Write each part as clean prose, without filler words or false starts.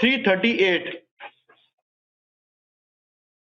338।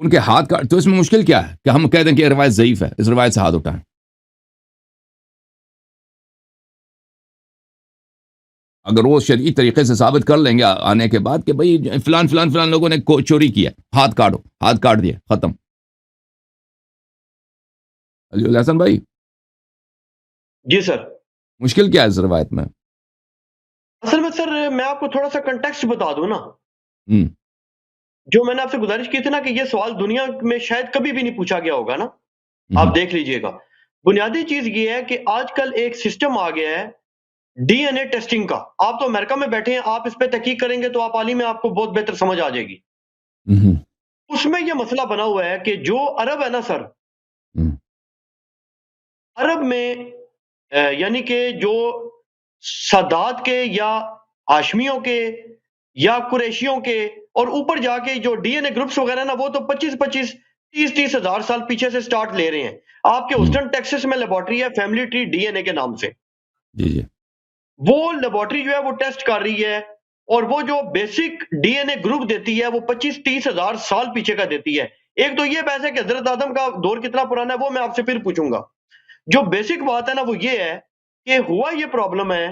ان کے ہاتھ کا تو اس میں مشکل کیا ہے کہ ہم کہہ دیں کہ یہ روایت ضعیف ہے، اس روایت سے ہاتھ اٹھائیں. اگر وہ شرعی طریقے سے ثابت کر لیں گے آنے کے بعد کہ بھئی فلان فلان فلان لوگوں نے چوری کیا، ہاتھ کاٹو، ہاتھ کاٹ دیا، ختم. علی الحسن بھائی جی سر. مشکل کیا ہے اس روایت میں؟ اصل میں سر میں آپ کو تھوڑا سا کنٹیکسٹ بتا دوں نا. ہم جو میں نے آپ سے گزارش کی تھی نا کہ یہ سوال دنیا میں شاید کبھی بھی نہیں پوچھا گیا ہوگا نا. آپ دیکھ لیجئے گا. بنیادی چیز یہ ہے کہ آج کل ایک سسٹم آ گیا ہے ڈی این اے ٹیسٹنگ کا. آپ تو امریکہ میں بیٹھے ہیں، آپ اس پہ تحقیق کریں گے تو آپ عالم میں آپ کو بہت بہتر سمجھ آ جائے گی. ہم اس میں یہ مسئلہ بنا ہوا ہے کہ جو عرب ہے نا سر، ہم عرب میں یعنی کہ جو سادات کے یا ہاشمیوں کے یا قریشیوں کے اور اوپر جا کے جو ڈی این اے گروپس وغیرہ نا، وہ تو 25 ہزار سال پیچھے سے سٹارٹ لے رہے ہیں. آپ کے ہوسٹن ٹیکسس میں لیبارٹری ہے فیملی ٹری ڈی این اے کے نام سے. جی جی وہ لیبارٹری جو ہے وہ ٹیسٹ کر رہی ہے اور وہ جو basic D N A group دیتی ہے وہ 25-30 ہزار سال پیچھے کا دیتی ہے. ایک تو یہ بحث ہے کہ حضرت آدم کا دور کتنا پرانا ہے، وہ میں آپ سے پھر پوچھوں گا. جو بیسک بات ہے نا وہ یہ ہے کہ ہوا یہ پرابلم ہے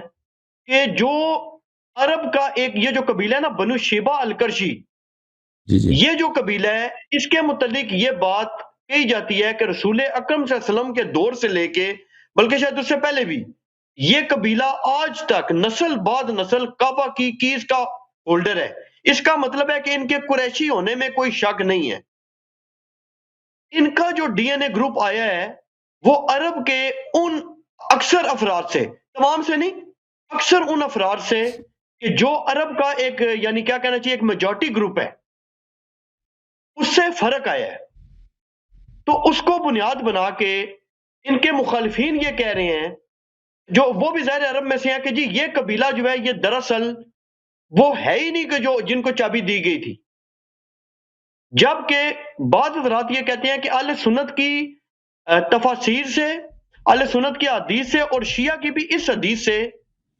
کہ جو عرب کا ایک یہ جو قبیلہ ہے نا بنو شیبہ الکرشی، جی جی یہ جو قبیلہ ہے اس کے متعلق یہ بات کہی جاتی ہے کہ رسول اکرم صلی اللہ علیہ وسلم کے دور سے لے کے بلکہ شاید اس سے پہلے بھی یہ قبیلہ آج تک نسل بعد نسل کعبہ کی کیز کا ہولڈر ہے. اس کا مطلب ہے کہ ان کے قریشی ہونے میں کوئی شک نہیں ہے. ان کا جو ڈی این اے گروپ آیا ہے وہ عرب کے ان اکثر افراد سے، تمام سے نہیں، اکثر ان افراد سے کہ جو عرب کا ایک یعنی کیا کہنا چاہیے ایک میجورٹی گروپ ہے، اس سے فرق آیا ہے. تو اس کو بنیاد بنا کے ان کے مخالفین یہ کہہ رہے ہیں، جو وہ بھی ظاہر عرب میں سے ہیں، کہ جی یہ قبیلہ جو ہے یہ دراصل وہ ہے ہی نہیں کہ جو جن کو چابی دی گئی تھی. جبکہ بعض حضرات یہ کہتے ہیں کہ اہل سنت کی تفاسیر سے، اہل سنت کی حدیث سے اور شیعہ کی بھی اس حدیث سے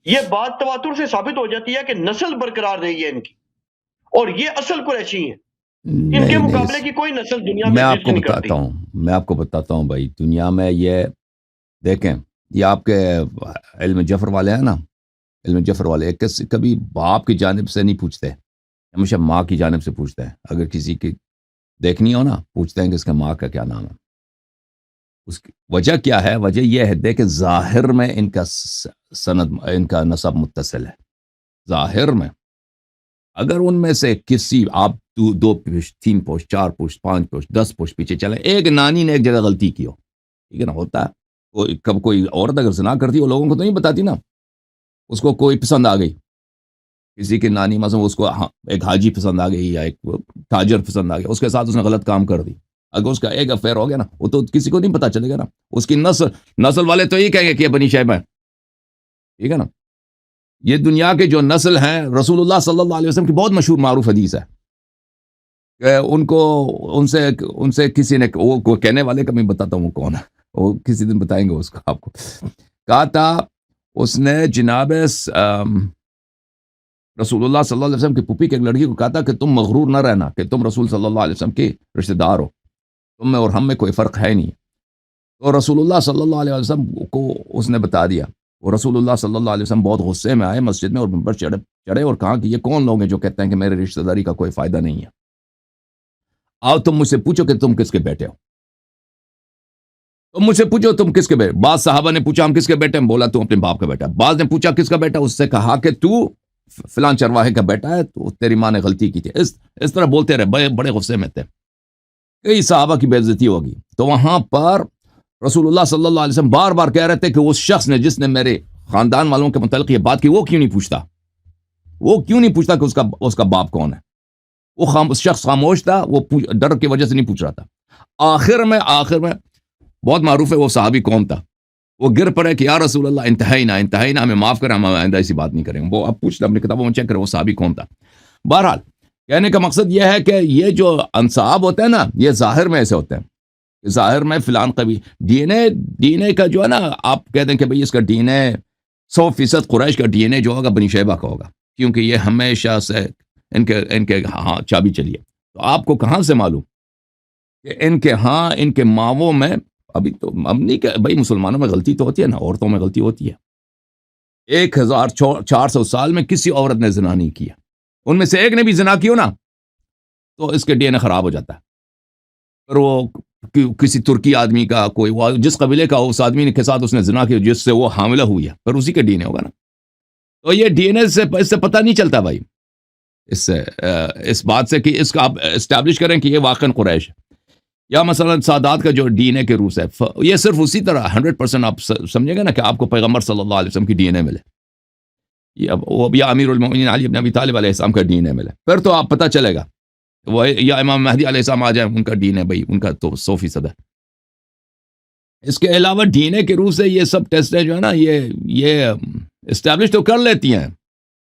یہ بات تواتر سے ثابت ہو جاتی ہے کہ نسل برقرار رہی ہے ان کی اور یہ اصل قریشی ہیں. ان کے نہیں مقابلے کی کوئی نسل دنیا میں ایگزسٹ نہیں کرتی. میں آپ کو بتاتا ہوں بھائی، دنیا میں یہ دیکھیں، یہ آپ کے علم جفر والے ہیں نا، علم جفر والے کبھی باپ کی جانب سے نہیں پوچھتے، ہمیشہ ماں کی جانب سے پوچھتے ہیں. اگر کسی کی دیکھنی ہو نا، پوچھتے ہیں کہ اس کے ماں کا کیا نام ہے. اس کی وجہ کیا ہے؟ وجہ یہ ہے دیکھیں ظاہر میں ان کا سند، ان کا نسب متصل ہے ظاہر میں. اگر ان میں سے کسی آپ 2 پوشت 3 پوشت 4 پوشت 5 پوشت 10 پوشت پیچھے چلے، ایک نانی نے ایک جگہ غلطی کی ہو، ٹھیک ہے نا، ہوتا ہے. کب کوئی عورت اگر زنا کرتی وہ لوگوں کو تو نہیں بتاتی نا، اس کو کوئی پسند آ گئی، کسی کی نانی مثلا اس کو ایک حاجی پسند آ گئی یا ایک تاجر پسند آ گیا، اس کے ساتھ اس نے غلط کام کر دی. اگر اس کا ایک افیئر ہو گیا نا، وہ تو کسی کو نہیں پتا چلے گا نا. اس کی نسل والے تو یہ کہیں گے کہ یہ بنی شیبہ ہے، ٹھیک ہے نا. یہ دنیا کے جو نسل ہیں، رسول اللہ صلی اللہ علیہ وسلم کی بہت مشہور معروف حدیث ہے کہ ان سے کسی نے، وہ کہنے والے کا میں بتاتا ہوں وہ کون ہے، وہ کسی دن بتائیں گے اس کو آپ کو. کہا تھا اس نے جناب رسول اللہ صلی اللہ علیہ وسلم کی پھوپھی کی ایک لڑکی کو کہا تھا کہ تم مغرور نہ رہنا کہ تم رسول صلی اللہ علیہ وسلم کے رشتہ دار ہو، تم میں اور ہم میں کوئی فرق ہے نہیں. تو رسول اللہ صلی اللہ علیہ وسلم کو اس نے بتا دیا. اور رسول اللہ صلی اللہ علیہ وسلم بہت غصے میں آئے مسجد میں اور منبر چڑھے اور کہا کہ یہ کون لوگ ہیں جو کہتے ہیں کہ میرے رشتہ داری کا کوئی فائدہ نہیں ہے. آؤ تم مجھ سے پوچھو کہ تم کس کے بیٹے ہو، تم مجھ سے پوچھو تم کس کے بیٹے. بعض صحابہ نے پوچھا ہم کس کے بیٹے ہیں، بولا تم اپنے باپ کا بیٹا. بعض نے پوچھا کس کا بیٹا، اس سے کہا کہ تو فلان چرواہے کا بیٹا ہے، تو تیری ماں نے غلطی کی تھی. اس طرح بولتے رہے، بڑے غصے میں تھے. کئی صحابہ کی بے عزتی ہوگی. تو وہاں پر رسول اللہ صلی اللہ علیہ وسلم بار بار کہہ رہے تھے کہ اس شخص نے جس نے میرے خاندان والوں کے متعلق یہ بات کی، وہ کیوں نہیں پوچھتا کہ اس کا باپ کون ہے. وہ شخص خاموش تھا، وہ ڈر کی وجہ سے نہیں پوچھ رہا تھا. آخر میں بہت معروف ہے وہ صحابی کون تھا، وہ گر پڑے کہ یا رسول اللہ انتہائینا ہمیں معاف کریں، ہم آئندہ ایسی بات نہیں کریں گے. وہ اب پوچھ لیں اپنی کتابوں میں چیک کریں وہ صحابی کون تھا. بہرحال کہنے کا مقصد یہ ہے کہ یہ جو انصاب ہوتے ہیں نا، یہ ظاہر میں ایسے ہوتے ہیں. ظاہر میں فلان قبیل ڈی این اے کا جو ہے نا، آپ کہہ دیں کہ بھئی اس کا ڈی این اے 100% قریش کا ڈی این اے جو ہوگا بنی شیبہ کا ہوگا، کیونکہ یہ ہمیشہ سے ان کے ہاں چابی چلی ہے. تو آپ کو کہاں سے معلوم کہ ان کے ہاں ان کے ماؤں میں ابھی تو اب نہیں کہ بھائی مسلمانوں میں غلطی تو ہوتی ہے نا، عورتوں میں غلطی ہوتی ہے۔ 1400 سال میں کسی عورت نے زنا نہیں کیا، ان میں سے ایک نے بھی زنا کیوں نا تو اس کے ڈی این اے خراب ہو جاتا ہے۔ پر وہ کسی ترکی آدمی کا کوئی جس قبیلے کا اس آدمی کے ساتھ اس نے زنا کیا جس سے وہ حاملہ ہوئی ہے، پر اسی کے ڈی این اے ہوگا نا۔ تو یہ ڈی این اے سے اس سے پتہ نہیں چلتا بھائی، اس بات سے کہ اس کا آپ اسٹیبلش کریں کہ یہ واقعاً قریش ہے، یا مثلا سادات کا جو ڈی این اے کے روس ہے، یہ صرف اسی طرح 100% آپ سمجھے گا نا کہ آپ کو پیغمبر صلی اللہ علیہ وسلم کی ڈی این اے ملے، وہ یا امیر المؤمنین علی بن ابی طالب علیہ السلام کا ڈی این اے ملے، پھر تو آپ پتہ چلے گا وہ یا امام مہدی علیہ السلام آ جائیں، ان کا ڈی این اے بھائی ان کا تو 100% ہے۔ اس کے علاوہ ڈی این اے کے روح سے یہ سب ٹیسٹیں جو ہے نا یہ اسٹیبلش تو کر لیتی ہیں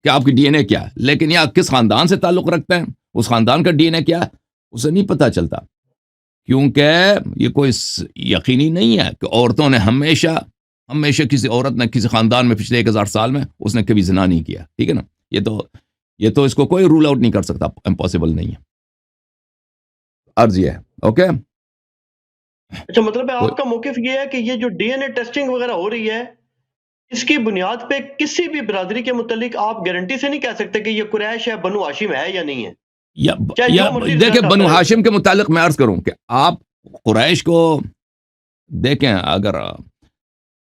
کہ آپ کی ڈی این اے کیا ہے، لیکن یہ کس خاندان سے تعلق رکھتے ہیں، اس خاندان کا ڈی این اے کیا ہے، اسے نہیں پتہ چلتا، کیونکہ یہ کوئی یقینی نہیں ہے کہ عورتوں نے ہمیشہ کسی عورت نے کسی خاندان میں پچھلے 1000 سال میں اس نے کبھی زنا نہیں کیا، ٹھیک ہے نا، یہ تو اس کو کوئی رول آؤٹ نہیں کر سکتا، امپاسبل نہیں ہے۔ عرض یہ ہے، اوکے۔ اچھا، مطلب ہے آپ کا موقف یہ ہے کہ یہ جو ڈی این اے ٹیسٹنگ وغیرہ ہو رہی ہے، اس کی بنیاد پہ کسی بھی برادری کے متعلق آپ گارنٹی سے نہیں کہہ سکتے کہ یہ قریش ہے، بنو ہاشم ہے یا نہیں ہے؟ یا دیکھیں بنو ہاشم کے متعلق میں عرض کروں کہ آپ قریش کو دیکھیں،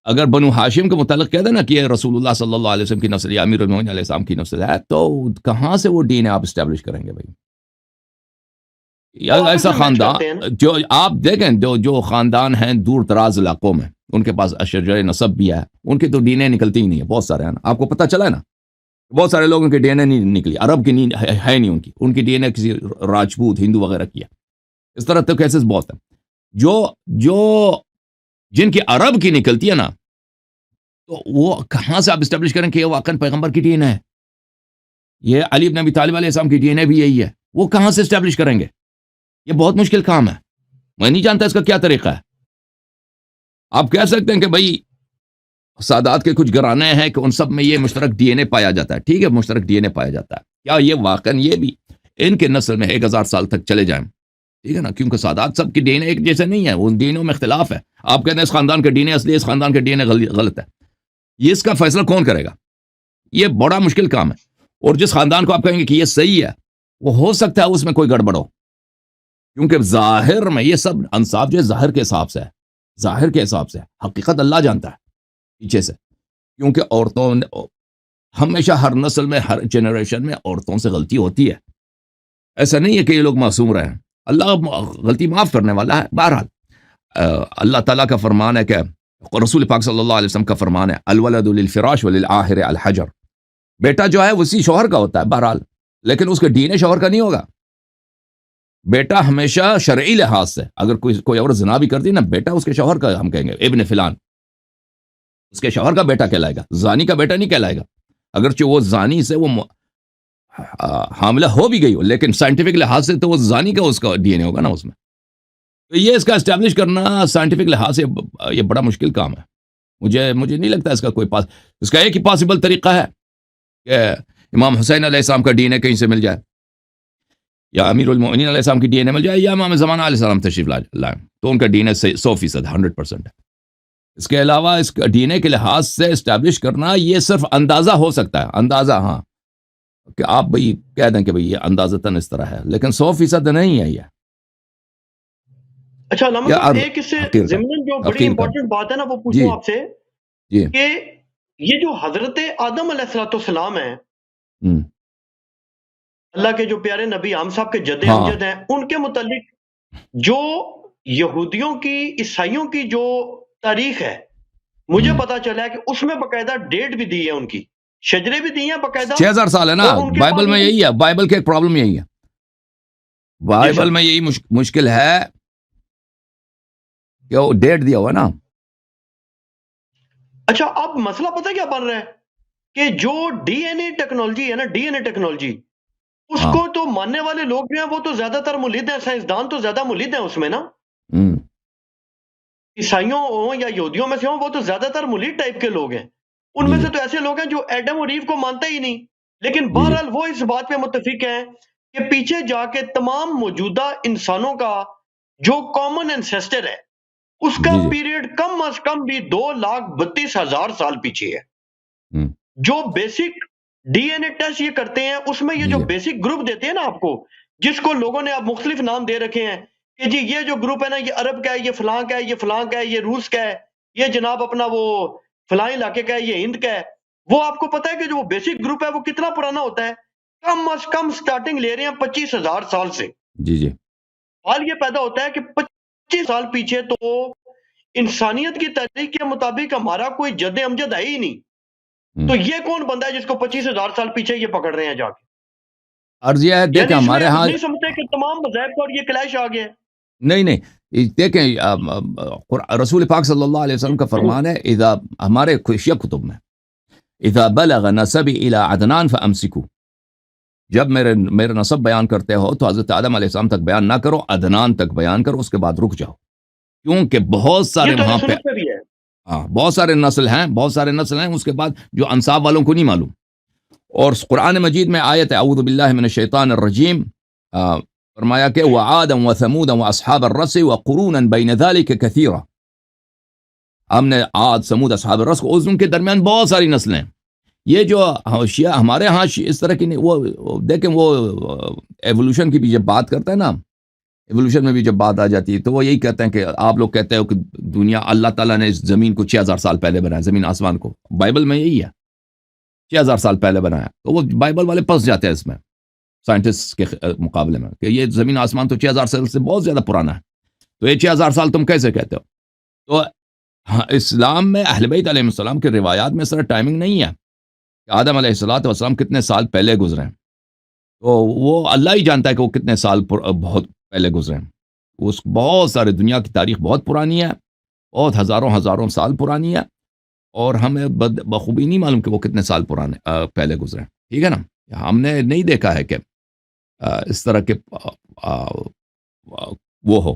اگر بنو ہاشم کے متعلق کہہ دیں نا کہ یہ رسول اللہ صلی اللہ علیہ وسلم کی نسل یا امیر المومنین علیہ السلام کی نسل ہے، تو کہاں سے وہ دین آپ اسٹیبلش کریں گے بھائی؟ ایسا خاندان جو آپ دیکھیں جو خاندان ہیں دور دراز علاقوں میں، ان کے پاس اشجار نسب بھی ہے، ان کی تو ڈی این اے نکلتی ہی نہیں ہے، بہت سارے ہیں نا، آپ کو پتہ چلا ہے نا، بہت سارے لوگوں کی ڈی این اے نہیں نکلی، عرب کی نہیں ہے، نہیں ان کی ڈی این اے کسی راجپوت ہندو وغیرہ کی ہے۔ اس طرح تو کیسز بہت ہیں جو جن کی عرب کی نکلتی ہے نا، تو وہ کہاں سے آپ اسٹیبلش کریں کہ یہ واقعاً پیغمبر کی ڈی این اے ہے؟ یہ علی بن ابی طالب علیہ السلام کی ڈی این اے بھی یہی ہے، وہ کہاں سے اسٹیبلش کریں گے؟ یہ بہت مشکل کام ہے، میں نہیں جانتا اس کا کیا طریقہ ہے۔ آپ کہہ سکتے ہیں کہ بھائی سادات کے کچھ گھرانے ہیں کہ ان سب میں یہ مشترک ڈی این اے پایا جاتا ہے، ٹھیک ہے، مشترک ڈی این اے پایا جاتا ہے، کیا یہ واقعاً یہ بھی ان کے نسل میں 1000 سال تک چلے جائیں؟ ٹھیک ہے نا، کیونکہ سادات سب کی ڈی این اے ایک جیسے نہیں ہے، ان ڈی این اے میں اختلاف ہے۔ آپ کہتے ہیں اس خاندان کا ڈی این اے اصلی، اس خاندان کا ڈی این اے غلط ہے، یہ اس کا فیصلہ کون کرے گا؟ یہ بڑا مشکل کام ہے، اور جس خاندان کو آپ کہیں گے کہ یہ صحیح ہے، وہ ہو سکتا ہے اس میں کوئی گڑبڑ ہو، کیونکہ ظاہر میں یہ سب انصاف جو ہے ظاہر کے حساب سے ہے، ظاہر کے حساب سے، حقیقت اللہ جانتا ہے پیچھے سے، کیونکہ عورتوں ہمیشہ ہر نسل میں ہر جنریشن میں عورتوں سے غلطی ہوتی ہے، ایسا نہیں ہے کہ یہ لوگ معصوم رہے ہیں، اللہ غلطی معاف کرنے والا ہے۔ بہرحال اللہ تعالیٰ کا فرمان ہے کہ رسول پاک صلی اللہ علیہ وسلم کا فرمان ہے الولد للفراش وللآخر الحجر، بیٹا جو ہے اسی شوہر کا ہوتا ہے بہرحال، لیکن اس کا ڈی این اے شوہر کا نہیں ہوگا۔ بیٹا ہمیشہ شرعی لحاظ سے اگر کوئی اور زنا بھی کرتی نا، بیٹا اس کے شوہر کا ہم کہیں گے ابن فلان، اس کے شوہر کا بیٹا کہلائے گا، زانی کا بیٹا نہیں کہلائے گا، اگرچہ وہ زانی سے وہ حاملہ ہو بھی گئی ہو، لیکن سائنٹیفک لحاظ سے تو وہ زانی کا اس کا ڈی این اے ہوگا نا اس میں۔ تو یہ اس کا اسٹیبلش کرنا سائنٹیفک لحاظ سے یہ بڑا مشکل کام ہے، مجھے نہیں لگتا اس کا کوئی اس کا ایک ہی پاسبل طریقہ ہے کہ امام حسین علیہ السلام کا ڈی این اے کہیں سے مل جائے، یا امیر المؤمنین علیہ السلام کی ڈی این اے مل جائے، یا امام زمانہ علیہ السلام تشریف لائیں، تو ان کا ڈی این اے 100% 100% ہے۔ اس کے علاوہ اس کا ڈی این اے کے لحاظ سے اسٹیبلش کرنا یہ صرف اندازہ ہو سکتا ہے، اندازہ، ہاں، کہ آپ بھئی کہہ دیں کہ بھئی یہ اندازتاً اس طرح ہے، لیکن 100% نہیں ہے یہ۔ اچھا علامہ صاحب، ایک اس سے ضمن جو بڑی امپورٹنٹ بات ہے نا، وہ پوچھوں آپ سے کہ یہ جو حضرت آدم علیہ السلام ہیں، اللہ کے جو پیارے نبی ہم صاحب کے جد امجد ہیں، ان کے متعلق جو یہودیوں کی، عیسائیوں کی جو تاریخ ہے، مجھے پتا چلا ہے کہ اس میں باقاعدہ ڈیٹ بھی دی ہے، ان کی شجرے بھی دی ہیں باقاعدہ، 6000 سال ہے نا، بائبل میں یہی ہے، بائبل کے ایک پرابلم یہی ہے، بائبل میں یہی مشکل ہے کہ وہ ڈیٹ دیا ہوا نا۔ اچھا، اب مسئلہ پتہ کیا بن رہا ہے کہ جو ڈی این اے ٹیکنالوجی ہے نا، ڈی این اے ٹیکنالوجی، اس کو تو ماننے والے لوگ جو ہیں وہ تو زیادہ تر ملحد ہیں، سائنسدان تو زیادہ ملحد ہیں اس میں نا، عیسائیوں ہوں یا یہودیوں میں سے ہوں، وہ تو زیادہ تر ملحد ٹائپ کے لوگ ہیں، ان میں سے تو ایسے لوگ ہیں جو ایڈم اور ایو کو مانتا ہی نہیں، لیکن بہرحال وہ اس بات پہ متفق ہیں کہ پیچھے جا کے تمام موجودہ انسانوں کا جو کامن اینسیسٹر ہے اس کا جی جی پیریڈ کم از کم بھی 2,32,000 سال پیچھے ہے. ہم، جو basic D N A test یہ کرتے ہیں اس میں یہ جی جو جی بیسک گروپ دیتے ہیں نا آپ کو، جس کو لوگوں نے اب مختلف نام دے رکھے ہیں کہ جی یہ جو گروپ ہے نا یہ عرب کا ہے، یہ فلاں کا ہے، یہ فلاں کا ہے، یہ روس کا ہے، یہ جناب اپنا وہ فلاں علاقے کا ہے، یہ ہند کا ہے. وہ آپ کو پتا ہے کہ جو وہ بیسک گروپ ہے وہ کتنا پرانا ہوتا ہے؟ کم از کم سٹارٹنگ لے رہے ہیں 25,000 سال سے. جی جی حال یہ پیدا ہوتا ہے کہ 25 سال پیچھے تو انسانیت کی تاریخ کے مطابق ہمارا کوئی جد امجد ہے ہی نہیں. ہم۔ تو یہ کون بندہ ہے جس کو 25,000 سال پیچھے یہ پکڑ رہے ہیں جا کے؟ عرض یہ ہے دیکھیں یعنی اس میں ہمارے ہاں نہیں سمجھتے کہ تمام مذاہب کا اور یہ کلیش آ گیا ہے. نہیں نہیں دیکھیں رسول پاک صلی اللہ علیہ وسلم کا فرمان ہے اذا ہمارے شیعہ کتب میں اذا بلغ نسبی الى عدنان فامسکو، جب میرے نسب بیان کرتے ہو تو حضرت آدم علیہ السلام تک بیان نہ کرو، عدنان تک بیان کرو، اس کے بعد رک جاؤ، کیونکہ بہت سارے یہ تو وہاں اہل پہ سنت میں بھی ہے. ہاں بہت سارے نسل ہیں اس کے بعد جو انصاب والوں کو نہیں معلوم. اور قرآن مجید میں آیت ہے اعوذ باللہ من الشیطان الرجیم، فرمایا کہ وعادا وثمودا واصحاب الرس وقرونا بین ذلک کثیرا، ہم نے عاد سمود اصحاب الرس کو ان کے درمیان بہت ساری نسلیں. یہ جو شیعہ ہمارے ہاں اس طرح کی نہیں، وہ دیکھیں وہ ایوولوشن کی بھی جب بات کرتا ہے نا، ایوولوشن میں بھی جب بات آ جاتی ہے تو وہ یہی کہتے ہیں کہ آپ لوگ کہتے ہو کہ دنیا اللہ تعالیٰ نے اس زمین کو 6,000 سال پہلے بنایا، زمین آسمان کو، بائبل میں یہی ہے 6,000 سال پہلے بنایا. تو وہ بائبل والے پھنس جاتے ہیں اس میں سائنٹسٹ کے مقابلے میں کہ یہ زمین آسمان تو 6,000 سال سے بہت زیادہ پرانا ہے، تو یہ 6,000 سال تم کیسے کہتے ہو؟ تو اسلام میں اہل بیت علیہ السلام کے روایات میں اس طرح ٹائمنگ نہیں ہے کہ آدم علیہ السلام کتنے سال پہلے گزرے ہیں، تو وہ اللہ ہی جانتا ہے کہ وہ کتنے سال بہت پہلے گزرے ہیں. اس بہت سارے دنیا کی تاریخ بہت پرانی ہے، بہت ہزاروں سال پرانی ہے، اور ہمیں بخوبی نہیں معلوم کہ وہ کتنے سال پہلے گزرے ہیں. ٹھیک ہے نا، ہم نے نہیں دیکھا ہے کہ اس طرح کے وہ ہو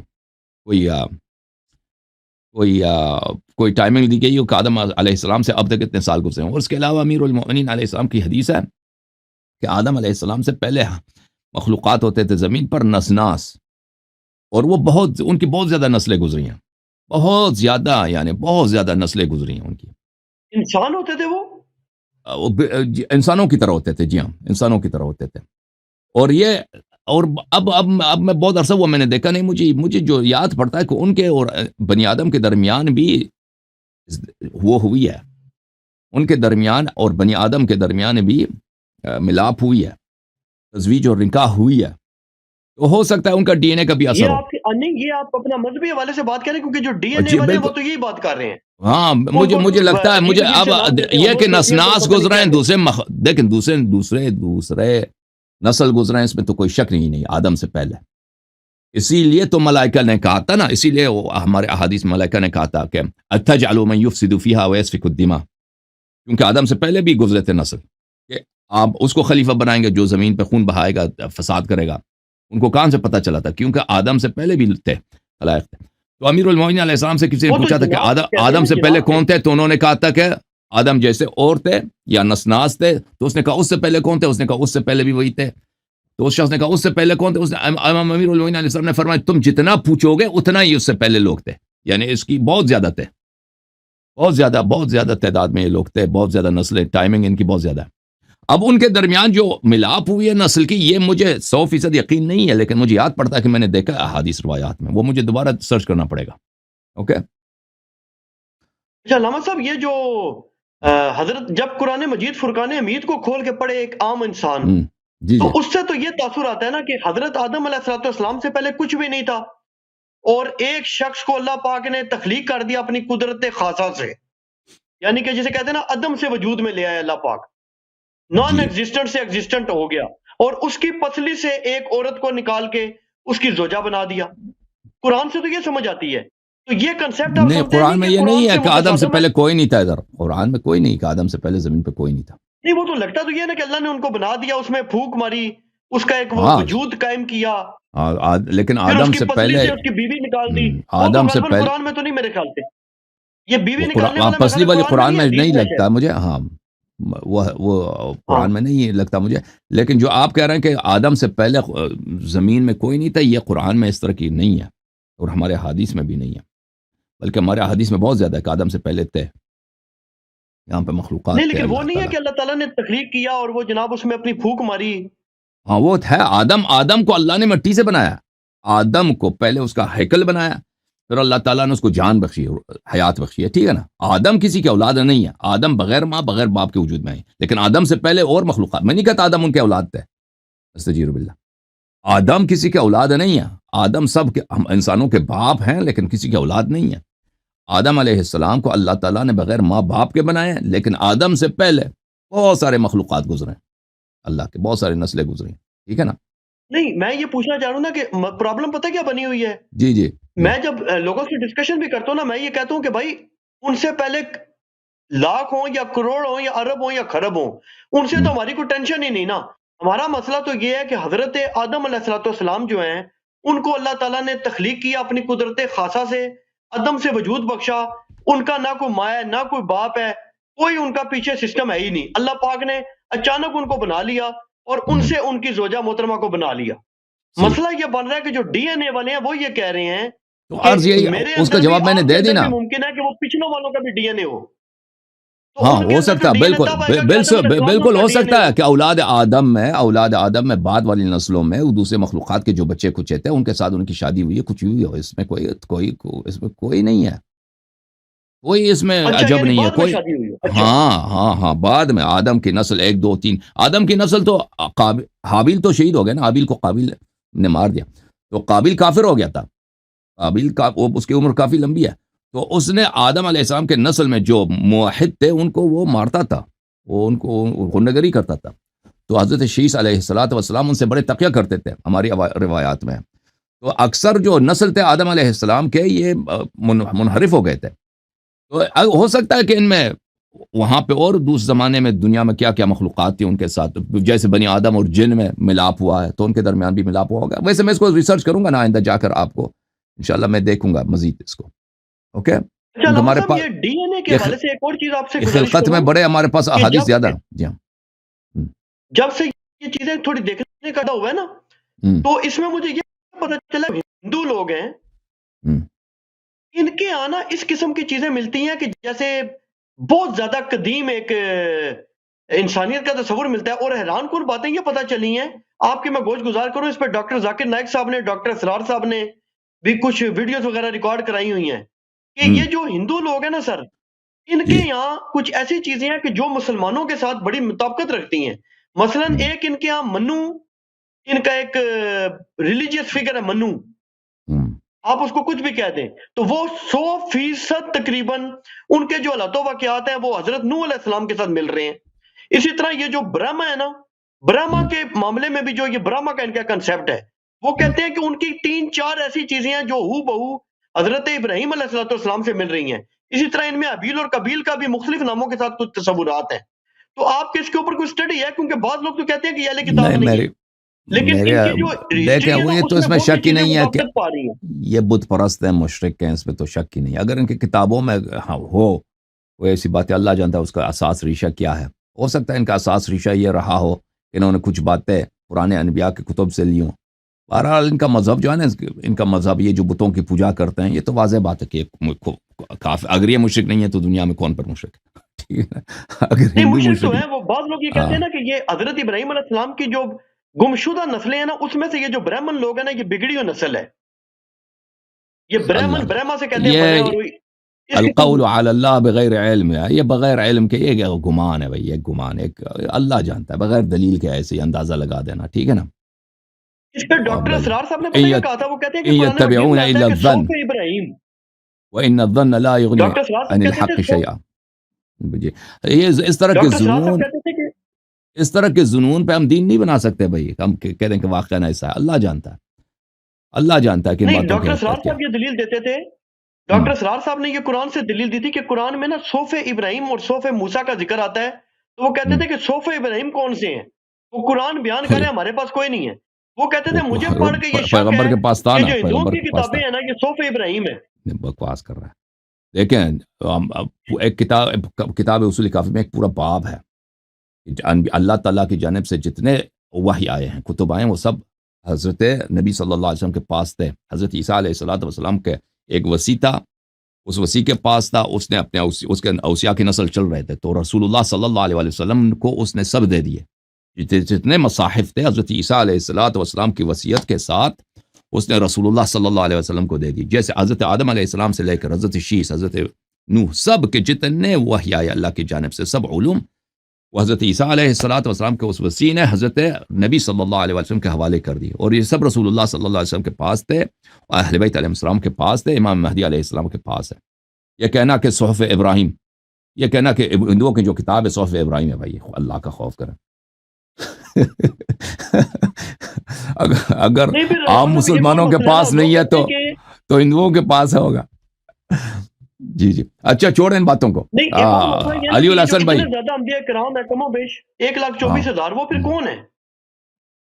کوئی ٹائمنگ دی گئی ہو کہ آدم علیہ السلام سے اب تک کتنے سال گزرے ہیں. اور اس کے علاوہ امیر المؤمنین علیہ السلام کی حدیث ہے کہ آدم علیہ السلام سے پہلے مخلوقات ہوتے تھے زمین پر نسناس، اور وہ ان کی بہت زیادہ نسلیں گزری ہیں، بہت زیادہ نسلیں گزری ہیں ان کی. انسان ہوتے تھے وہ انسانوں کی طرح ہوتے تھے، جی ہاں انسانوں کی طرح ہوتے تھے. اور یہ اب میں بہت عرصہ ہوا میں نے دیکھا نہیں، مجھے جو یاد پڑتا ہے کہ ان کے اور بنی آدم کے درمیان بھی وہ ہوئی ہے، ان کے درمیان اور بنی آدم کے درمیان بھی ملاپ ہوئی ہے، تزویج اور نکاح ہوئی ہے. تو ہو سکتا ہے ان کا ڈی این اے کا بھی اثر ہو. یہ آپ اپنا مذہبی حوالے سے بات کریں کیونکہ جو ڈی این اے جی والے وہ بالکل، تو یہی بات کر رہے ہیں. ہاں مجھے لگتا ہے مجھے اب یہ کہ نسناس گزرے ہیں دیکھیں دوسرے نسل گزرے ہیں، اس میں تو کوئی شک نہیں آدم سے پہلے. اسی لیے تو ملائکہ نے کہا تھا نا، اسی لیے ہمارے احادیث ملائکہ نے کہا تھا کہ اتجعل من یفسد فیہا ویسفک الدماء، کیونکہ آدم سے پہلے بھی گزرے تھے نسل، کہ آپ اس کو خلیفہ بنائیں گے جو زمین پہ خون بہائے گا، فساد کرے گا. ان کو کہاں سے پتہ چلا تھا؟ کیونکہ آدم سے پہلے بھی تھے خلائق تھے. تو امیر المومنین علیہ السلام سے کسی نے پوچھا تھا کہ آدم سے پہلے کون تھے؟ تو انہوں نے کہا تھا کہ آدم جیسے اور تھے یا نسناس تھے. تو اس نے کہا اس سے پہلے کون تھے؟ اس نے کہا اس سے پہلے بھی وہی تھے. تو اس شخص نے کہا اس سے پہلے کون تھے؟ امام امیر المومنین علیہ السلام نے فرمایا تم جتنا پوچھو گے اتنا ہی اس سے پہلے لوگ تھے، یعنی اس کی بہت زیادہ تعداد میں یہ لوگ تھے، بہت زیادہ نسلیں، ٹائمنگ ان کی بہت زیادہ ہے. اب ان کے درمیان جو ملاپ ہوئی ہے نسل کی، یہ مجھے 100% یقین نہیں ہے، لیکن مجھے یاد پڑتا ہے کہ میں نے دیکھا احادیث روایات میں، وہ مجھے دوبارہ سرچ کرنا پڑے گا. اوکے اچھا علامہ صاحب، یہ جو حضرت جب قرآن مجید فرقان حمید کو کھول کے پڑھے ایک عام انسان، جی تو اس سے تو یہ تاثر آتا ہے نا کہ حضرت آدم علیہ السلام سے پہلے کچھ بھی نہیں تھا، اور ایک شخص کو اللہ پاک نے تخلیق کر دیا اپنی قدرت خاصہ سے، یعنی کہ جسے کہتے ہیں نا عدم سے وجود میں لے آیا اللہ پاک، نان ایگزسٹنٹ سے ایگزسٹنٹ ہو گیا، اور اس کی پسلی سے ایک عورت کو نکال کے اس کی زوجہ بنا دیا. قرآن سے تو یہ سمجھ آتی ہے. تو یہ کنسپٹ نہیں، قرآن میں یہ نہیں ہے کہ آدم سے پہلے کوئی نہیں تھا. ادھر قرآن میں کوئی نہیں کہ آدم سے پہلے زمین پہ کوئی نہیں تھا. نہیں، وہ تو لگتا تو یہ نا کہ اللہ نے ان کو بنا دیا، اس میں پھونک ماری، اس کا ایک وجود قائم کیا، لیکن آدم سے پہلے اس کی بیوی نکال دی. آدم سے پہلے قرآن میں تو نہیں، میرے خیال سے یہ بیوی نکالنے والا پسلی والی قرآن میں نہیں لگتا مجھے. ہاں وہ قرآن میں نہیں لگتا مجھے، لیکن جو آپ کہہ رہے ہیں کہ آدم سے پہلے زمین میں کوئی نہیں تھا، یہ قرآن میں اس طرح کی نہیں ہے. اور ہمارے حدیث میں بھی نہیں ہے، بلکہ ہمارے حدیث میں بہت زیادہ ہے کہ آدم سے پہلے تھے، یہاں پہ مخلوقات نہیں تھے لیکن وہ اللہ نہیں ہے تعالیٰ. کہ اللہ تعالیٰ نے تخلیق کیا اور وہ جناب اس میں اپنی پھونک ماری. ہاں وہ ہے آدم کو اللہ نے مٹی سے بنایا، آدم کو پہلے اس کا ہیکل بنایا، پھر اللہ تعالیٰ نے اس کو جان بخشی، حیات بخشی ہے، ٹھیک ہے نا. آدم کسی کی اولاد نہیں ہے، آدم بغیر ماں بغیر باپ کے وجود میں ہے، لیکن آدم سے پہلے اور مخلوقات، میں نہیں کہتا آدم ان کے اولاد تھے، استغفر باللہ. آدم کسی کے اولاد نہیں ہے، آدم سب کے ہم انسانوں کے باپ ہیں لیکن کسی کے اولاد نہیں ہے. آدم علیہ السلام کو اللہ تعالیٰ نے بغیر ماں باپ کے بنایا، لیکن آدم سے پہلے بہت سارے مخلوقات گزرے، اللہ کے بہت ساری نسلیں گزری، ٹھیک ہے نا. نہیں میں یہ پوچھنا چاہ رہا ہوں نا کہ پرابلم پتہ کیا بنی ہوئی ہے. جی جی میں جب لوگوں سے ڈسکشن بھی کرتا ہوں نا، میں یہ کہتا ہوں کہ بھائی ان سے پہلے لاکھ ہوں یا کروڑ ہوں یا ارب ہوں یا خرب ہوں، ان سے تو ہماری کوئی ٹینشن ہی نہیں نا. ہمارا مسئلہ تو یہ ہے کہ حضرت آدم علیہ السلام جو ہیں ان کو اللہ تعالیٰ نے تخلیق کیا اپنی قدرت خاصہ سے، عدم سے وجود بخشا. ان کا نہ کوئی ماں ہے نہ کوئی باپ ہے، کوئی ان کا پیچھے سسٹم ہے ہی نہیں. اللہ پاک نے اچانک ان کو بنا لیا اور ان سے ان کی زوجہ محترمہ کو بنا لیا. مسئلہ یہ بن رہا ہے کہ جو ڈی این اے والے ہیں وہ یہ کہہ رہے ہیں تو کہ عرض یہی، میرے اس کا اندر بھی جواب میں نے آپ کے دے دی اندر نا. بھی ممکن ہے کہ وہ پچھلوں والوں کا بھی ڈی این اے ہو. تو ہاں ان کے ہو اندر سکتا جو ہے، ڈی این اے بالکل تب آئے گا کہ آدم علیہ السلام میں بالکل ان ہو کا ڈی این اے سکتا ہے ہو. کہ اولاد آدم میں بعد والی نسلوں میں دوسرے مخلوقات کے جو بچے کچھ تھے ان کے ساتھ ان کی شادی ہوئی ہے، کچھ ہوئی ہو، اس میں اس میں کوئی نہیں ہے، کوئی اس میں اچھا عجب یعنی نہیں ہے بعد میں کوئی. شادی ہوئی ہو. اچھا ہاں بعد میں آدم کی نسل 1 2 3، آدم کی نسل تو حابیل تو شہید ہو گیا نا، حابیل کو قابیل نے مار دیا، تو قابیل کافر ہو گیا تھا. قابیل کا اس کی عمر کافی لمبی ہے، تو اس نے آدم علیہ السلام کے نسل میں جو موحد تھے ان کو وہ مارتا تھا، وہ ان کو غنڈگری کرتا تھا. تو حضرت شیس علیہ السلام ان سے بڑے تقیہ کرتے تھے ہماری روایات میں. تو اکثر جو نسل تھے آدم علیہ السلام کے یہ منحرف ہو گئے تھے. تو ہو سکتا ہے کہ ان میں وہاں پہ اور دوسرے زمانے میں دنیا میں کیا کیا مخلوقات تھی ان کے ساتھ، جیسے بنی آدم اور جن میں ملاپ ہوا ہے تو ان کے درمیان بھی ملاپ ہوا ہوگا. ویسے میں اس کو ریسرچ کروں گا نا آئندہ جا کر، آپ کو انشاءاللہ میں دیکھوں گا مزید اس کو. اوکے اچھا کیونکہ علامہ ہمارے صاحب پاس یہ ڈی این اے کے حوالے سے ایک اور چیز آپ سے گزارش خلقت میں کروں بڑے ہمارے پاس کہ احادیث زیادہ. جی ہاں. جب سے یہ چیزیں تھوڑی دیکھنے کا ہوا ہے نا، تو اس میں مجھے یہ پتہ چلا ہندو لوگ ہیں ان کے آنا اس قسم کی چیزیں ملتی ہیں کہ جیسے بہت زیادہ قدیم ایک انسانیت کا تصور ملتا ہے. اور حیران کن باتیں یہ پتہ چلی ہیں آپ کے، میں گوش گزار کروں اس پہ ڈاکٹر ذاکر نائک صاحب نے، ڈاکٹر اسرار صاحب نے بھی کچھ ویڈیوز وغیرہ ریکارڈ کرائی ہوئی ہیں کہ یہ جو ہندو لوگ ہیں نا سر، ان کے یہاں کچھ ایسی چیزیں ہیں کہ جو مسلمانوں کے ساتھ بڑی مطابقت رکھتی ہیں. مثلا ایک ان کے یہاں منو، ان کا ایک ریلیجیس فگر ہے منو، آپ اس کو کچھ بھی کہہ دیں تو وہ 100% تقریباً ان کے جو حالات و واقعات ہیں وہ حضرت نوح علیہ السلام کے ساتھ مل رہے ہیں. اسی طرح یہ جو برہما ہے نا، برہما کے معاملے میں بھی جو یہ برہما کا ان کا کنسیپٹ ہے، وہ کہتے ہیں کہ ان کی 3 4 ایسی چیزیں ہیں جو ہو بہو حضرت ابراہیم علیہ السلام سے مل رہی ہیں. اسی طرح ان میں حبیل اور قبیل کا بھی مختلف ناموں کے ساتھ کچھ تصورات ہیں. تو آپ کے اس کے اوپر کوئی اسٹڈی ہے؟ کیونکہ بعض لوگ تو کہتے ہیں کہ یہ والی کتاب نہیں ہے، لیکن ان کی جو دیکھیں ہسٹری ہے نا وہ تو اس میں بہت سی شک ہی چیزیں نہیں ہے کہ مطابقت پا رہی ہیں. یہ بت پرست ہیں، مشرک ہیں، اس میں تو شک ہی نہیں. اگر ان کی کتابوں میں ہو کوئی ایسی باتیں، اللہ جانتا ہے اس کا اساس ریشہ کیا ہے. ہو سکتا ہے ان کا اساس ریشہ یہ رہا ہو، انہوں نے کچھ باتیں پرانے انبیاء کے کتب سے لی ہوں. بہرحال ان کا مذہب جو ہے نا، ان کا مذہب یہ جو بتوں کی پوجا کرتے ہیں، یہ تو واضح بات ہے کہ اگر یہ مشرک نہیں ہے تو دنیا میں کون پر مشرک ہے؟ ٹھیک ہے، اگر نہیں ہندو مشرک تو مشرک ہے وہ. بعض لوگ یہ کہتے ہیں نا کہ یہ حضرت ابراہیم علیہ السلام کی جو گمشدہ نسلیں ہیں نا، اس میں سے یہ جو برہمن لوگ ہیں نا، یہ بگڑی ہوئی نسل ہے. یہ برہمن برہما سے کہتے ہیں بنے، اور القول علی اللہ بغیر علم ہے، یہ بغیر علم کے یہ گمان ہے بھائی، یہ گمان ایک اللہ جانتا ہے، بغیر دلیل کے ایسے اندازہ لگا دینا. ٹھیک ہے نا. اس پہ ڈاکٹر اسرار صاحب نے پتہ کیا کہا تھا؟ وہ کہتے ہیں کہ قرآن مجید میں آتا ہے کہ صوف ابراہیم، وَإِنَّ الظَّنَّ لَا يُغْنِي ڈاکٹر اسرار صاحب عَنِ کہتے الْحَقِّ تھے شَيْئًا. یہ اس طرح کے ڈاکٹر اسرار صاحب ظنون، کہتے تھے کہ اس طرح کے ظنون پہ ہم دین نہیں بنا سکتے بھائی. ہم کہہ دیں کہ واقعہ ایسا ہے، اللہ جانتا ہے، اللہ جانتا ہے کہ ان نہیں. باتوں کی ڈاکٹر اسرار حقیقت کیا. صاحب یہ دلیل دیتے تھے، ڈاکٹر اسرار صاحب نے یہ قرآن سے دلیل دی تھی کہ قرآن میں نا صوف ابراہیم اور صوف موسیٰ کا ذکر آتا ہے. تو وہ کہتے تھے کہ صوف ابراہیم کون سے ہیں؟ وہ قرآن بیان کرے ہمارے پاس کوئی نہیں ہے. وہ کہتے تھے مجھے پڑھ کے یہ شک پیغمبر ہے کے پاس تھا کہ نا، جو ہندوؤں پیغمبر کی کے پاس تھا. کتابیں ہیں نا یہ صوف ابراہیم ہے. بکواس کر رہا ہے. دیکھیں ایک کتاب اصول کافی میں ایک پورا باب ہے. اللہ تعالیٰ کی جانب سے جتنے وحی آئے ہیں، کتب آئے ہیں، وہ سب حضرت نبی صلی اللہ علیہ وسلم کے پاس تھے. حضرت عیسیٰ علیہ الصلوۃ والسلام کے ایک وصی تھا، اس وصی کے پاس تھا، اس نے اپنے اس کے اوصیاء کی نسل چل رہے تھے، تو رسول اللہ صلی اللہ علیہ وسلم کو اس نے سب دے دیے. جتنے مصاحف تھے حضرت عیسیٰ علیہ الصلوۃ والسلام کی وصیت کے ساتھ اس نے رسول اللہ صلی اللہ علیہ وسلم کو دے دی. جیسے حضرت آدم علیہ السلام سے لے کر حضرت شیس، حضرت نوح، سب کے جتنے وحی آئے اللہ کی جانب سے، سب علوم وہ حضرت عیسیٰ علیہ الصلوۃ والسلام کے اس وصی نے حضرت نبی صلی اللہ علیہ وسلم کے حوالے کر دی. اور یہ سب رسول اللہ صلی اللہ علیہ وسلم کے پاس تھے، اہل بیت علیہ السلام کے پاس تھے، امام مہدی علیہ السلام کے پاس ہے. یہ کہنا کہ صحف ابراہیم، یہ کہنا کہ ہندوؤں کی جو کتاب ہے صحف ابراہیم ہے، بھائی اللہ کا خوف کریں. اگر نہیں، پھر عام مسلمانوں کے پاس نہیں ہے تو ہندوؤں کے پاس ہوگا. جی جی اچھا چھوڑیں ان باتوں کو. علی الحسن بھائی، زیادہ انبیاء کرام ہے، کم و بیش 1,24,000، وہ پھر کون ہے؟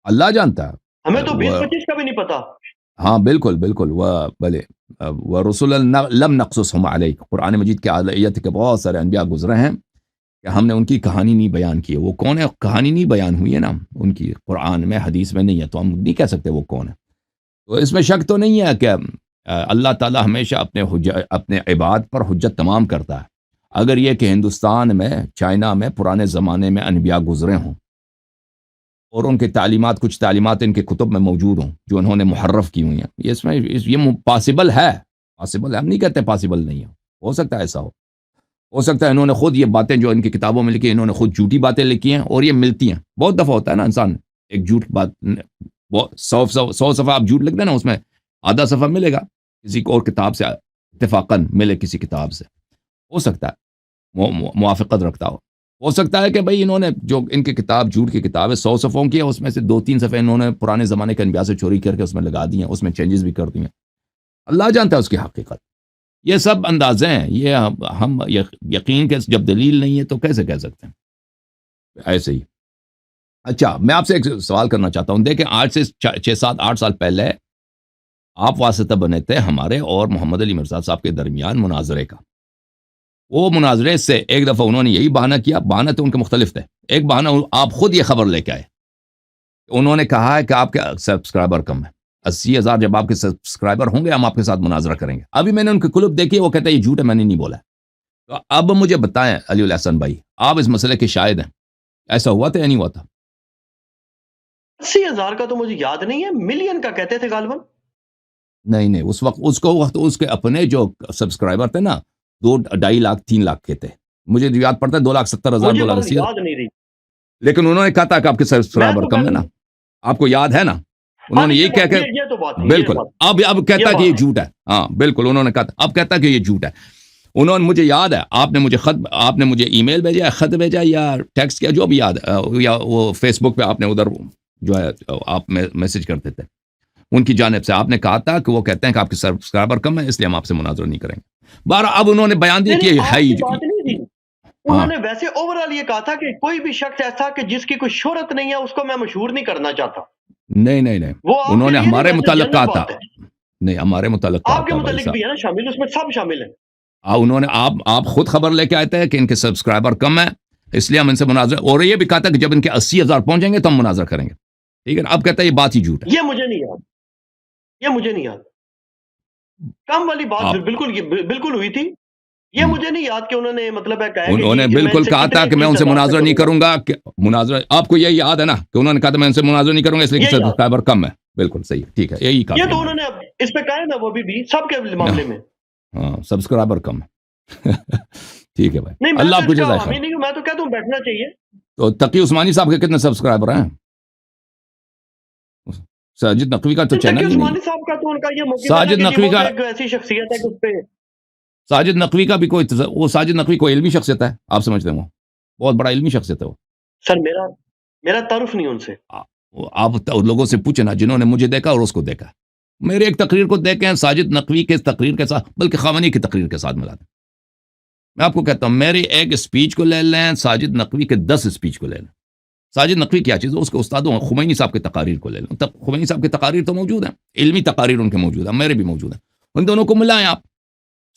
اللہ جانتا ہے، ہمیں تو 20-25 کا بھی نہیں پتا. ہاں بالکل بالکل. وَرُسُلًا لَمْ نَقْصُصْهُمْ عَلَيْكَ، قرآن مجید کے آیت کے بہت سارے انبیاء گزرے ہیں کہ ہم نے ان کی کہانی نہیں بیان کی ہے. وہ کون ہے؟ کہانی نہیں بیان ہوئی ہے نا ان کی، قرآن میں حدیث میں نہیں ہے، تو ہم نہیں کہہ سکتے وہ کون ہے. تو اس میں شک تو نہیں ہے کہ اللہ تعالیٰ ہمیشہ اپنے عباد پر حجت تمام کرتا ہے. اگر یہ کہ ہندوستان میں، چائنا میں پرانے زمانے میں انبیاء گزرے ہوں اور ان کے تعلیمات، کچھ تعلیمات ان کے کتب میں موجود ہوں جو انہوں نے محرف کی ہوئی ہیں، یہ پاسبل ہے. پاسبل ہے، ہم نہیں کہتے پاسبل نہیں ہو سکتا ہے، ایسا ہو سکتا ہے انہوں نے خود یہ باتیں جو ان کی کتابوں میں لکھی، انہوں نے خود جھوٹی باتیں لکھی ہیں اور یہ ملتی ہیں. بہت دفعہ ہوتا ہے نا، انسان ایک جھوٹ بات 100 صفحہ آپ جھوٹ لکھ دیں نا، اس میں آدھا صفحہ ملے گا کسی اور کتاب سے، اتفاقاً ملے کسی کتاب سے. ہو سکتا ہے موافقت رکھتا ہو سکتا ہے کہ بھئی انہوں نے جو ان کی کتاب جھوٹ کی کتاب ہے 100 صفحوں کی ہے، اس میں سے 2-3 صفحے انہوں نے پرانے زمانے کے انبیاء سے چوری کر کے اس میں لگا دی ہیں، اس میں چینجز بھی کر دی ہیں. اللہ جانتا ہے اس کی حقیقت. یہ سب اندازے ہیں، یہ ہم یقین کے جب دلیل نہیں ہے تو کیسے کہہ سکتے ہیں ایسے ہی. اچھا میں آپ سے ایک سوال کرنا چاہتا ہوں. دیکھیں آج سے 6-7-8 سال پہلے آپ واسطہ بنے تھے ہمارے اور محمد علی مرزا صاحب کے درمیان مناظرے کا. وہ مناظرے سے ایک دفعہ انہوں نے یہی بہانہ کیا، بہانہ تو ان کے مختلف تھے. ایک بہانہ آپ خود یہ خبر لے کے آئے، انہوں نے کہا ہے کہ آپ کے سبسکرائبر کم ہیں، 80,000 جب آپ کے سبسکرائبر ہوں گے ہم آپ کے ساتھ مناظرہ کریں گے. ابھی میں نے ان کی کلپ دیکھی، وہ کہتے ہیں یہ جھوٹ ہے، میں نے نہیں بولا. تو اب مجھے بتائیں علی الحسن بھائی، آپ اس مسئلے کے شاہد ہیں، ایسا ہوا تھا یا نہیں ہوا تھا؟ 80,000 کا تو مجھے یاد نہیں ہے، ملین کا کہتے تھے غالباً. نہیں اس وقت اس کے اپنے جو سبسکرائبر تھے نا 2-2.5 لاکھ 3 لاکھ کے تھے. مجھے یاد پڑتا ہے 2,70,000 یاد نہیں رہی. لیکن انہوں نے کہا تھا کہ آپ کے سبسکرائبر کم ہے نا، آپ کو یاد ہے نا، انہوں نے یہی کہہ کے بالکل اب کہتا کہ یہ جھوٹ ہے. ہاں بالکل انہوں نے کہا تھا، اب کہتا کہ یہ جھوٹ ہے. انہوں نے مجھے یاد ہے، آپ نے مجھے ای میل بھیجا، خط بھیجا یا ٹیکسٹ کیا، جو بھی یاد ہے، یا وہ فیس بک پہ آپ نے ادھر جو ہے آپ میسج کرتے تھے ان کی جانب سے، آپ نے کہا تھا کہ وہ کہتے ہیں کہ آپ کے سبسکرائبر کم ہے اس لیے ہم آپ سے مناظرہ نہیں کریں گے. اب انہوں نے بیان دیا کہ ہے ہی. انہوں نے ویسے اوورال یہ کہا تھا کہ کوئی بھی شخص ایسا کہ جس کی کوئی شہرت نہیں ہے اس کو میں مشہور نہیں کرنا چاہتا. نہیں انہوں نے ہمارے متعلق کہا تھا. نہیں ہمارے متعلق آپ کے متعلق بھی ہے نا شامل، اس میں سب شامل ہیں. انہوں نے آپ خود خبر لے کے آئے تھے کہ ان کے سبسکرائبر کم ہیں اس لیے ہم ان سے مناظرہ، اور یہ بھی کہا تھا کہ جب ان کے 80,000 پہنچیں گے تو ہم مناظرہ کریں گے. ٹھیک ہے نا، اب کہتا ہے یہ بات ہی جھوٹ ہے. یہ مجھے نہیں یاد. کم والی بات بالکل ہوئی تھی. یہ مجھے نہیں یاد کہ انہوں نے مطلب ہے کہا، انہوں نے بالکل کہا تھا کہ میں ان سے مناظرہ نہیں کروں گا. مناظرہ آپ کو یہی یاد ہے نا کہ انہوں نے کہا تھا میں ان سے مناظرہ نہیں کروں گا اس لیے کہ سبسکرائبر کم ہے. بالکل صحیح، ٹھیک ہے، یہی کہا. یہ تو انہوں نے اس پہ کہا ہے نا، وہ بھی سب کے معاملے میں. ہاں سبسکرائبر کم ہے. ٹھیک ہے بھائی، اللہ آپ کو جزائے خیر. میں تو کہتا ہوں بیٹھنا چاہیے. تو تقی عثمانی صاحب کے کتنے سبسکرائبر ہیں؟ ساجد نقوی کا تو چینل ہی نہیں. ساجد نقوی کا ایسی شخصیت ہے کہ اس پہ ساجد نقوی کا بھی وہ ساجد نقوی کوئی علمی شخصیت ہے، آپ سمجھتے ہیں وہ بہت بڑا علمی شخصیت ہے. وہ سر میرا تعارف نہیں ان سے. آپ لوگوں سے پوچھنا جنہوں نے مجھے دیکھا اور اس کو دیکھا. میرے ایک تقریر کو دیکھیں ساجد نقوی کے تقریر کے ساتھ، بلکہ خامنہئی کی تقریر کے ساتھ ملا دیں. میں آپ کو کہتا ہوں میری ایک اسپیچ کو لے لیں، ساجد نقوی کے 10 اسپیچ کو لے لیں. ساجد نقوی کیا چیز ہے، اس کے استادوں خمینی صاحب کے تقاریر کو لے لیں. خمینی صاحب کے تقاریر تو موجود ہیں، علمی تقاریر ان کے موجود ہیں، میرے بھی موجود ہیں. ان دونوں کو ملائیں آپ.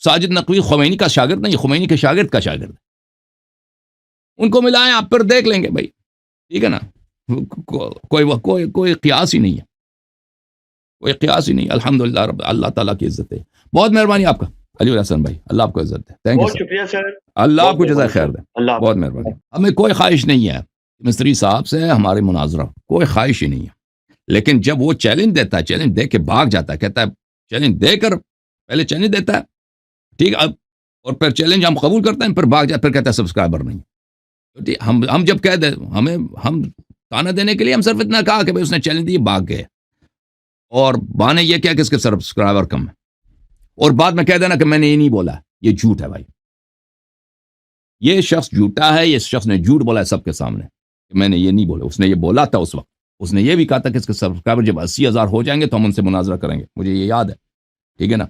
ساجد نقوی خمینی کا شاگرد نہیں، خمینی کے شاگرد کا شاگرد. ان کو ملائیں آپ، پھر دیکھ لیں گے بھائی. ٹھیک ہے نا، کوئی قیاس ہی نہیں ہے. کوئی قیاس ہی نہیں. الحمدللہ رب اللہ تعالیٰ کی عزت ہے. بہت مہربانی آپ کا علی الحسن بھائی, اللہ آپ کو عزت دے. تھینک یو بہت شکریہ سر. اللہ آپ کو بہت جزائے مہربانی خیر سر. دے. اللہ بہت مہربانی. ہمیں کوئی خواہش نہیں ہے مستری صاحب سے ہمارے مناظرہ, کوئی خواہش ہی نہیں ہے. لیکن جب وہ چیلنج دیتا ہے, چیلنج دے کے بھاگ جاتا ہے, کہتا ہے چیلنج دے کر پہلے چیلنج دیتا ہے ٹھیک ہے, اور پھر چیلنج ہم قبول کرتے ہیں, پھر بھاگ جاتا, پھر کہتا ہے سبسکرائبر نہیں. ہم جب کہہ دیں ہم تانا دینے کے لیے ہم صرف اتنا کہا کہ بھائی اس نے چیلنج دی, بھاگ گئے, اور بانے یہ کیا کہ اس کے سبسکرائبر کم ہے, اور بعد میں کہہ دینا کہ میں نے یہ نہیں بولا. یہ جھوٹ ہے بھائی, یہ شخص جھوٹا ہے. یہ شخص نے جھوٹ بولا ہے سب کے سامنے کہ میں نے یہ نہیں بولا. اس نے یہ بولا تھا اس وقت, اس نے یہ بھی کہا تھا کہ اس کے سبسکرائبر جب 80,000 ہو جائیں گے تو ہم ان سے مناظرہ کریں گے, مجھے یہ یاد ہے, ٹھیک ہے نا.